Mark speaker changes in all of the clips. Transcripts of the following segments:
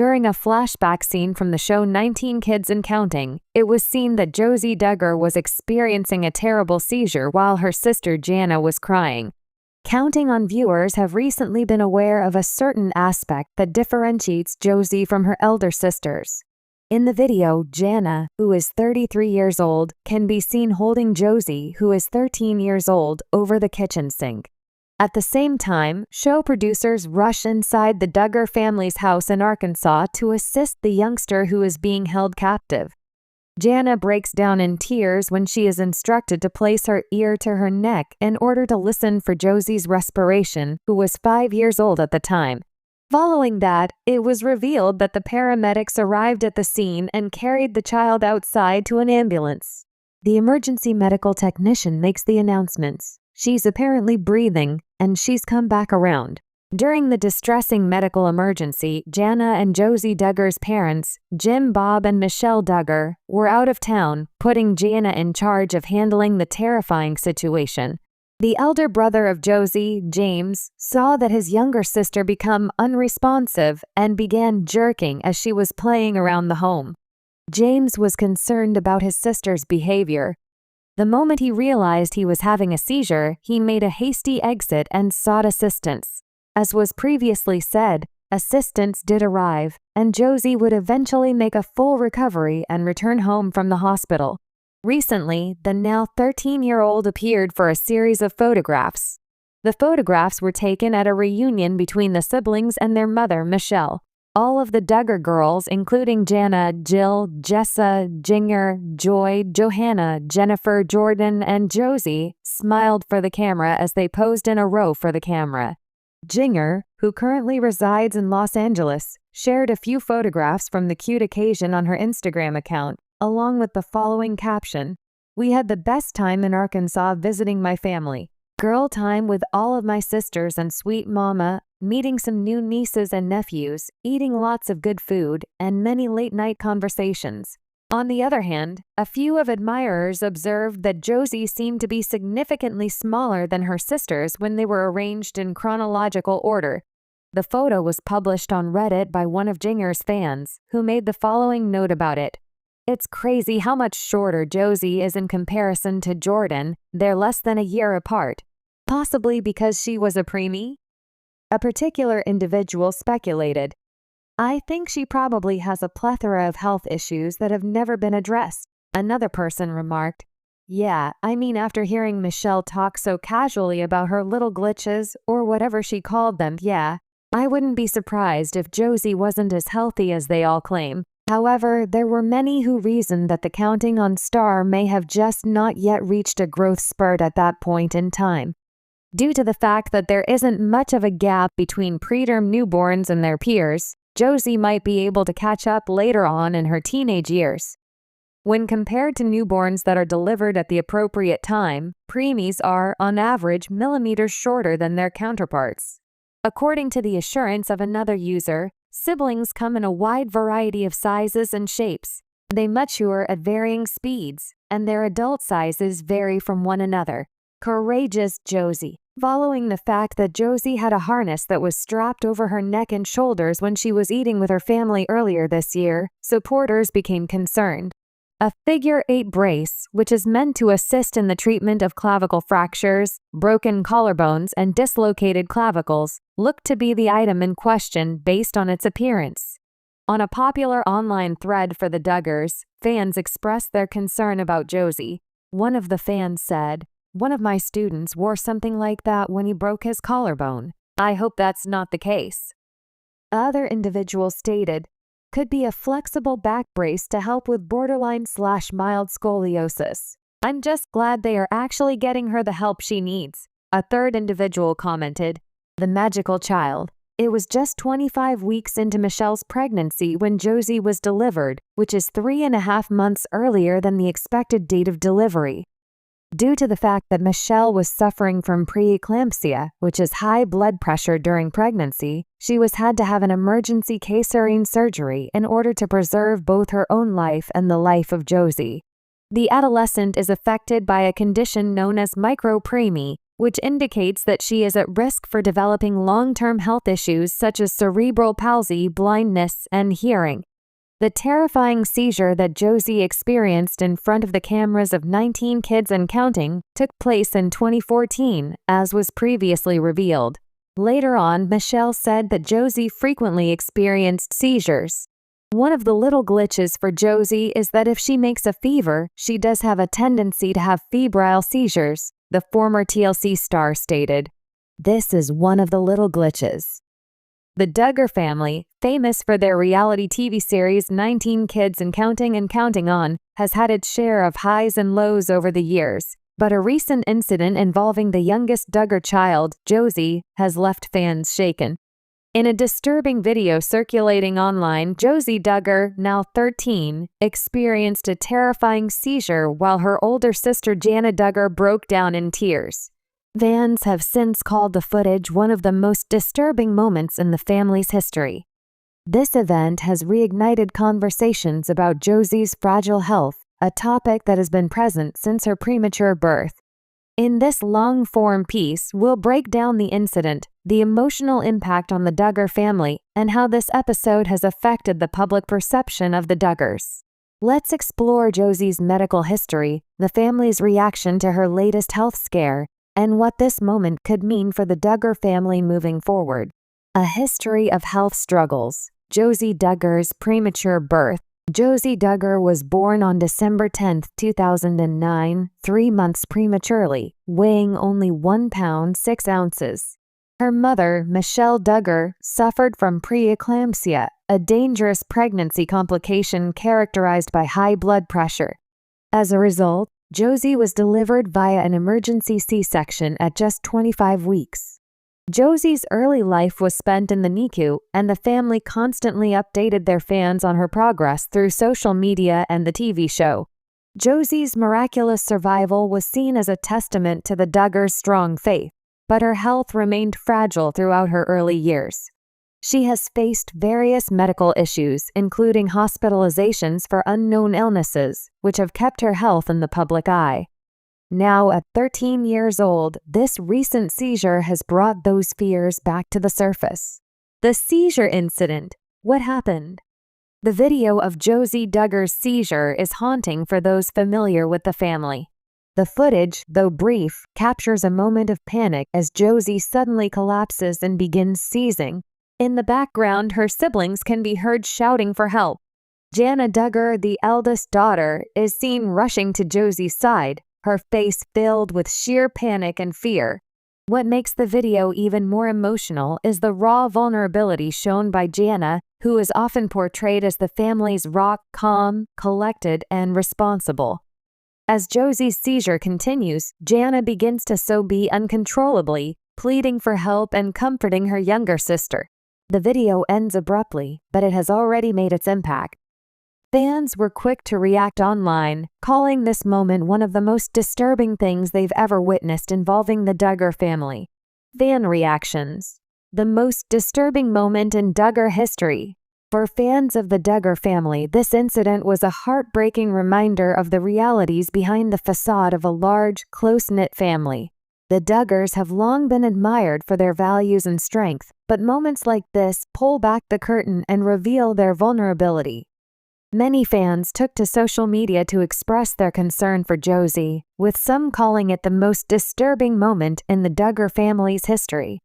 Speaker 1: During a flashback scene from the show 19 Kids and Counting, it was seen that Josie Duggar was experiencing a terrible seizure while her sister Jana was crying. Counting on viewers have recently been aware of a certain aspect that differentiates Josie from her elder sisters. In the video, Jana, who is 33 years old, can be seen holding Josie, who is 13 years old, over the kitchen sink. At the same time, show producers rush inside the Duggar family's house in Arkansas to assist the youngster who is being held captive. Jana breaks down in tears when she is instructed to place her ear to her neck in order to listen for Josie's respiration, who was 5 years old at the time. Following that, it was revealed that the paramedics arrived at the scene and carried the child outside to an ambulance. The emergency medical technician makes the announcements. She's apparently breathing, and she's come back around. During the distressing medical emergency, Jana and Josie Duggar's parents, Jim, Bob, and Michelle Duggar, were out of town, putting Jana in charge of handling the terrifying situation. The elder brother of Josie, James, saw that his younger sister become unresponsive and began jerking as she was playing around the home. James was concerned about his sister's behavior. The moment he realized he was having a seizure, he made a hasty exit and sought assistance. As was previously said, assistance did arrive, and Josie would eventually make a full recovery and return home from the hospital. Recently, the now 13-year-old appeared for a series of photographs. The photographs were taken at a reunion between the siblings and their mother, Michelle. All of the Duggar girls, including Jana, Jill, Jessa, Jinger, Joy, Johanna, Jennifer, Jordan, and Josie, smiled for the camera as they posed in a row for the camera. Jinger, who currently resides in Los Angeles, shared a few photographs from the cute occasion on her Instagram account, along with the following caption: "We had the best time in Arkansas visiting my family. Girl time with all of my sisters and sweet mama, meeting some new nieces and nephews, eating lots of good food, and many late-night conversations." On the other hand, a few of admirers observed that Josie seemed to be significantly smaller than her sisters when they were arranged in chronological order. The photo was published on Reddit by one of Jinger's fans, who made the following note about it: "It's crazy how much shorter Josie is in comparison to Jordan. They're less than a year apart. Possibly because she was a preemie?" A particular individual speculated, "I think she probably has a plethora of health issues that have never been addressed." Another person remarked, "Yeah, I mean, after hearing Michelle talk so casually about her little glitches, or whatever she called them, yeah, I wouldn't be surprised if Josie wasn't as healthy as they all claim." However, there were many who reasoned that the counting on star may have just not yet reached a growth spurt at that point in time. Due to the fact that there isn't much of a gap between preterm newborns and their peers, Josie might be able to catch up later on in her teenage years. When compared to newborns that are delivered at the appropriate time, preemies are, on average, millimeters shorter than their counterparts. According to the assurance of another user, siblings come in a wide variety of sizes and shapes. They mature at varying speeds, and their adult sizes vary from one another. Courageous Josie. Following the fact that Josie had a harness that was strapped over her neck and shoulders when she was eating with her family earlier this year, supporters became concerned. A figure-8 brace, which is meant to assist in the treatment of clavicle fractures, broken collarbones, and dislocated clavicles, looked to be the item in question based on its appearance. On a popular online thread for the Duggars, fans expressed their concern about Josie. One of the fans said, "One of my students wore something like that when he broke his collarbone. I hope that's not the case." Other individuals stated, "Could be a flexible back brace to help with borderline/mild scoliosis. I'm just glad they are actually getting her the help she needs." A third individual commented, "The magical child. It was just 25 weeks into Michelle's pregnancy when Josie was delivered, which is 3.5 months earlier than the expected date of delivery. Due to the fact that Michelle was suffering from preeclampsia, which is high blood pressure during pregnancy, she was had to have an emergency cesarean surgery in order to preserve both her own life and the life of Josie. The adolescent is affected by a condition known as micropreemie, which indicates that she is at risk for developing long-term health issues such as cerebral palsy, blindness, and hearing. The terrifying seizure that Josie experienced in front of the cameras of 19 Kids and Counting took place in 2014, as was previously revealed. Later on, Michelle said that Josie frequently experienced seizures. One of the little glitches for Josie is that if she makes a fever, she does have a tendency to have febrile seizures, the former TLC star stated. This is one of the little glitches. The Duggar family, famous for their reality TV series 19 Kids and Counting On, has had its share of highs and lows over the years, but a recent incident involving the youngest Duggar child, Josie, has left fans shaken. In a disturbing video circulating online, Josie Duggar, now 13, experienced a terrifying seizure while her older sister Jana Duggar broke down in tears. Fans have since called the footage one of the most disturbing moments in the family's history. This event has reignited conversations about Josie's fragile health, a topic that has been present since her premature birth. In this long-form piece, we'll break down the incident, the emotional impact on the Duggar family, and how this episode has affected the public perception of the Duggars. Let's explore Josie's medical history, the family's reaction to her latest health scare, and what this moment could mean for the Duggar family moving forward. A history of health struggles. Josie Duggar's premature birth. Josie Duggar was born on December 10, 2009, 3 months prematurely, weighing only 1 pound 6 ounces. Her mother, Michelle Duggar, suffered from preeclampsia, a dangerous pregnancy complication characterized by high blood pressure. As a result, Josie was delivered via an emergency C-section at just 25 weeks. Josie's early life was spent in the NICU, and the family constantly updated their fans on her progress through social media and the TV show. Josie's miraculous survival was seen as a testament to the Duggars' strong faith, but her health remained fragile throughout her early years. She has faced various medical issues, including hospitalizations for unknown illnesses, which have kept her health in the public eye. Now, at 13 years old, this recent seizure has brought those fears back to the surface. The seizure incident. What happened? The video of Josie Duggar's seizure is haunting for those familiar with the family. The footage, though brief, captures a moment of panic as Josie suddenly collapses and begins seizing. In the background, her siblings can be heard shouting for help. Jana Duggar, the eldest daughter, is seen rushing to Josie's side, her face filled with sheer panic and fear. What makes the video even more emotional is the raw vulnerability shown by Jana, who is often portrayed as the family's rock, calm, collected, and responsible. As Josie's seizure continues, Jana begins to sob uncontrollably, pleading for help and comforting her younger sister. The video ends abruptly, but it has already made its impact. Fans were quick to react online, calling this moment one of the most disturbing things they've ever witnessed involving the Duggar family. Fan reactions. The most disturbing moment in Duggar history. For fans of the Duggar family, this incident was a heartbreaking reminder of the realities behind the facade of a large, close-knit family. The Duggars have long been admired for their values and strength, but moments like this pull back the curtain and reveal their vulnerability. Many fans took to social media to express their concern for Josie, with some calling it the most disturbing moment in the Duggar family's history.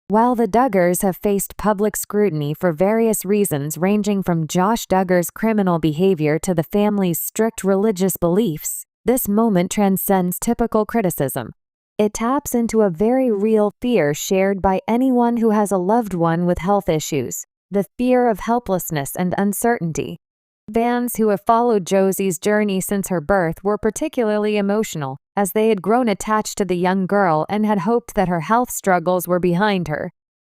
Speaker 1: While the Duggars have faced public scrutiny for various reasons ranging from Josh Duggar's criminal behavior to the family's strict religious beliefs, this moment transcends typical criticism. It taps into a very real fear shared by anyone who has a loved one with health issues, the fear of helplessness and uncertainty. Fans who have followed Josie's journey since her birth were particularly emotional, as they had grown attached to the young girl and had hoped that her health struggles were behind her.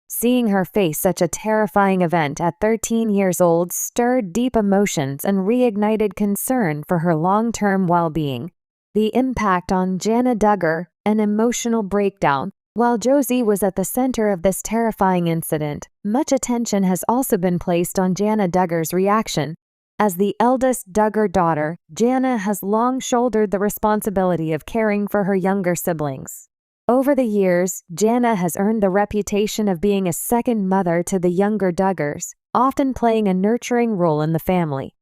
Speaker 1: Seeing her face such a terrifying event at 13 years old stirred deep emotions and reignited concern for her long-term well-being. The impact on Jana Duggar, an emotional breakdown. While Josie was at the center of this terrifying incident, much attention has also been placed on Jana Duggar's reaction. As the eldest Duggar daughter, Jana has long shouldered the responsibility of caring for her younger siblings. Over the years, Jana has earned the reputation of being a second mother to the younger Duggars, often playing a nurturing role in the family.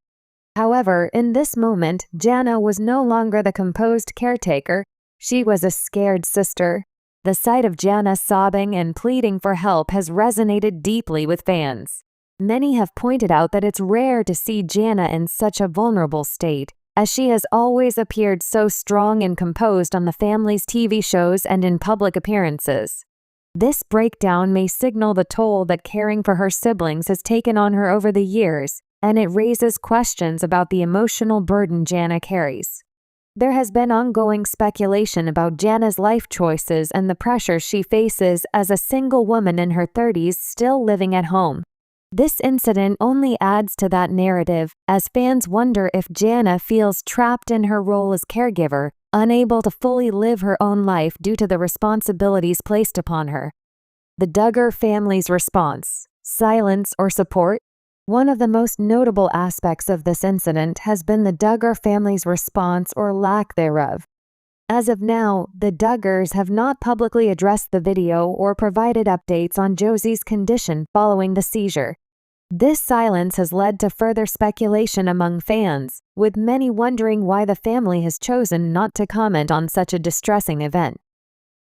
Speaker 1: However, in this moment, Jana was no longer the composed caretaker. She was a scared sister. The sight of Jana sobbing and pleading for help has resonated deeply with fans. Many have pointed out that it's rare to see Jana in such a vulnerable state, as she has always appeared so strong and composed on the family's TV shows and in public appearances. This breakdown may signal the toll that caring for her siblings has taken on her over the years, and it raises questions about the emotional burden Jana carries. There has been ongoing speculation about Jana's life choices and the pressure she faces as a single woman in her 30s still living at home. This incident only adds to that narrative, as fans wonder if Jana feels trapped in her role as caregiver, unable to fully live her own life due to the responsibilities placed upon her. The Duggar family's response: silence or support? One of the most notable aspects of this incident has been the Duggar family's response or lack thereof. As of now, the Duggars have not publicly addressed the video or provided updates on Josie's condition following the seizure. This silence has led to further speculation among fans, with many wondering why the family has chosen not to comment on such a distressing event.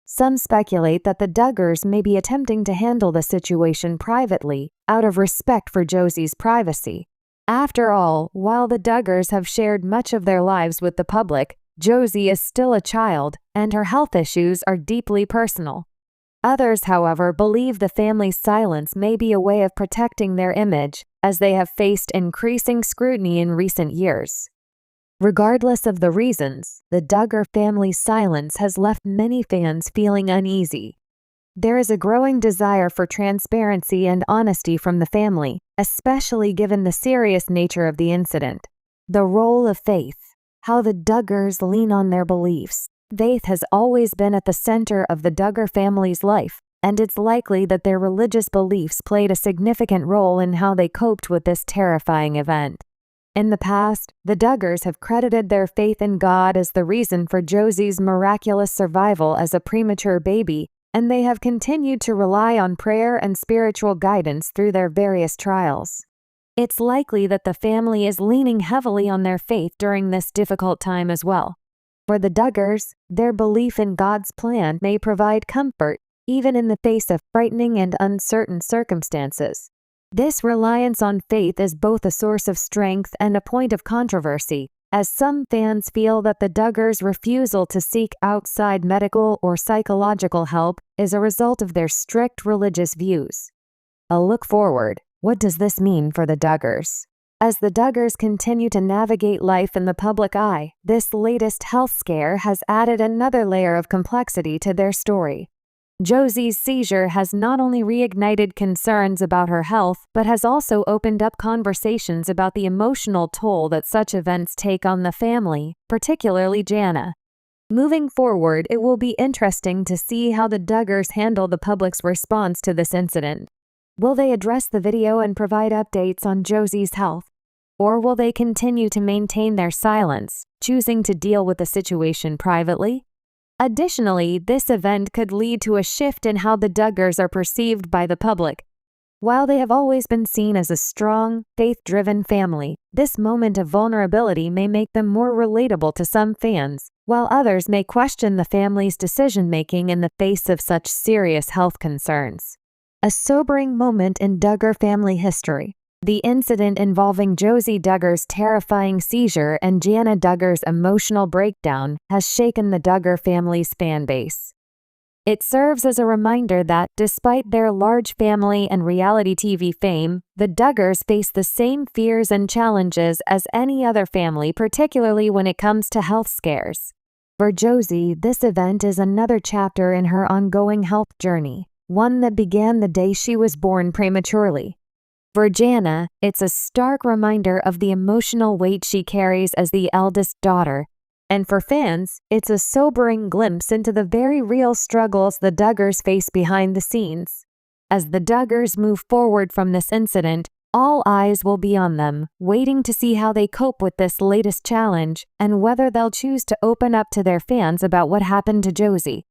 Speaker 1: Some speculate that the Duggars may be attempting to handle the situation privately, out of respect for Josie's privacy. After all, while the Duggars have shared much of their lives with the public, Josie is still a child, and her health issues are deeply personal. Others, however, believe the family's silence may be a way of protecting their image, as they have faced increasing scrutiny in recent years. Regardless of the reasons, the Duggar family's silence has left many fans feeling uneasy. There is a growing desire for transparency and honesty from the family, especially given the serious nature of the incident. The role of faith: how the Duggars lean on their beliefs. Faith has always been at the center of the Duggar family's life, and it's likely that their religious beliefs played a significant role in how they coped with this terrifying event. In the past, the Duggars have credited their faith in God as the reason for Josie's miraculous survival as a premature baby, and they have continued to rely on prayer and spiritual guidance through their various trials. It's likely that the family is leaning heavily on their faith during this difficult time as well. For the Duggars, their belief in God's plan may provide comfort, even in the face of frightening and uncertain circumstances. This reliance on faith is both a source of strength and a point of controversy, as some fans feel that the Duggars' refusal to seek outside medical or psychological help is a result of their strict religious views. A look forward: what does this mean for the Duggars? As the Duggars continue to navigate life in the public eye, this latest health scare has added another layer of complexity to their story. Josie's seizure has not only reignited concerns about her health, but has also opened up conversations about the emotional toll that such events take on the family, particularly Jana. Moving forward, it will be interesting to see how the Duggars handle the public's response to this incident. Will they address the video and provide updates on Josie's health? Or will they continue to maintain their silence, choosing to deal with the situation privately? Additionally, this event could lead to a shift in how the Duggars are perceived by the public. While they have always been seen as a strong, faith-driven family, this moment of vulnerability may make them more relatable to some fans, while others may question the family's decision-making in the face of such serious health concerns. A sobering moment in Duggar family history. The incident involving Josie Duggar's terrifying seizure and Jana Duggar's emotional breakdown has shaken the Duggar family's fan base. It serves as a reminder that, despite their large family and reality TV fame, the Duggars face the same fears and challenges as any other family, particularly when it comes to health scares. For Josie, this event is another chapter in her ongoing health journey, one that began the day she was born prematurely. For Jana, it's a stark reminder of the emotional weight she carries as the eldest daughter. And for fans, it's a sobering glimpse into the very real struggles the Duggars face behind the scenes. As the Duggars move forward from this incident, all eyes will be on them, waiting to see how they cope with this latest challenge and whether they'll choose to open up to their fans about what happened to Josie.